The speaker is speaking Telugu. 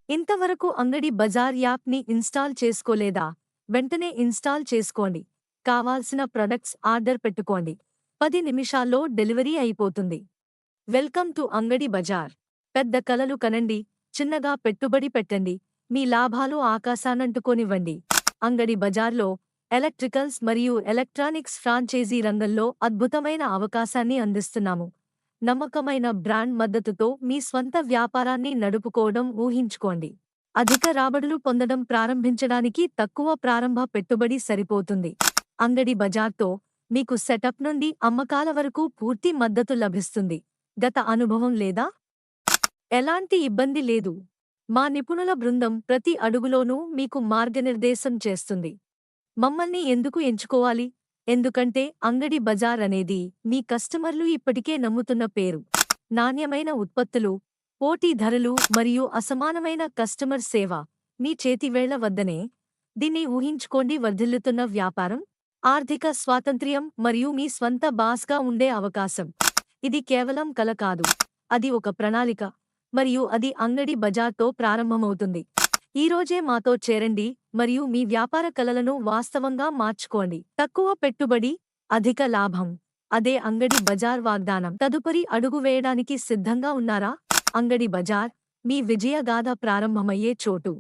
ఇంతవరకు అంగడి బజార్ యాప్ని ఇన్స్టాల్ చేసుకోలేదా? వెంటనే ఇన్స్టాల్ చేసుకోండి. కావాల్సిన ప్రొడక్ట్స్ ఆర్డర్ పెట్టుకోండి. 10 నిమిషాల్లో డెలివరీ అయిపోతుంది. వెల్కమ్ టు అంగడి బజార్. పెద్ద కలలు కనండి, చిన్నగా పెట్టుబడి పెట్టండి, మీ లాభాలు ఆకాశానంటుకోనివ్వండి. అంగడి బజార్లో ఎలక్ట్రికల్స్ మరియు ఎలక్ట్రానిక్స్ ఫ్రాంచైజీ రంగంలో అద్భుతమైన అవకాశాన్ని అందిస్తున్నాము. నమ్మకమైన బ్రాండ్ మద్దతుతో మీ స్వంత వ్యాపారాన్ని నడుపుకోవడం ఊహించుకోండి. అధిక రాబడులు పొందడం ప్రారంభించడానికి తక్కువ ప్రారంభ పెట్టుబడి సరిపోతుంది. అంగడి బజార్తో మీకు సెటప్ నుండి అమ్మకాల వరకు పూర్తి మద్దతు లభిస్తుంది. గత అనుభవం లేదా? ఎలాంటి ఇబ్బంది లేదు. మా నిపుణుల బృందం ప్రతి అడుగులోనూ మీకు మార్గనిర్దేశం చేస్తుంది. మమ్మల్ని ఎందుకు ఎంచుకోవాలి? ఎందుకంటే అంగడి బజార్ అనేది మీ కస్టమర్లు ఇప్పటికే నమ్ముతున్న పేరు. నాణ్యమైన ఉత్పత్తులు, పోటీ ధరలు మరియు అసమానమైన కస్టమర్ సేవ మీ చేతివేళ్ల వద్దనే. దీన్ని ఊహించుకోండి. వర్ధిల్లుతున్న వ్యాపారం, ఆర్థిక స్వాతంత్ర్యం మరియు మీ స్వంత బాస్గా ఉండే అవకాశం. ఇది కేవలం కల కాదు, అది ఒక ప్రణాళిక. మరియు అది అంగడి బజార్తో ప్రారంభమవుతుంది. ఈరోజే మాతో చేరండి మరియు మీ వ్యాపార కలలను వాస్తవంగా మార్చుకోండి. తక్కువ పెట్టుబడి, అధిక లాభం. అదే అంగడి బజార్ వాగ్దానం. తదుపరి అడుగు వేయడానికి సిద్ధంగా ఉన్నారా? అంగడి బజార్ మీ విజయగాథ ప్రారంభమయ్యే చోటు.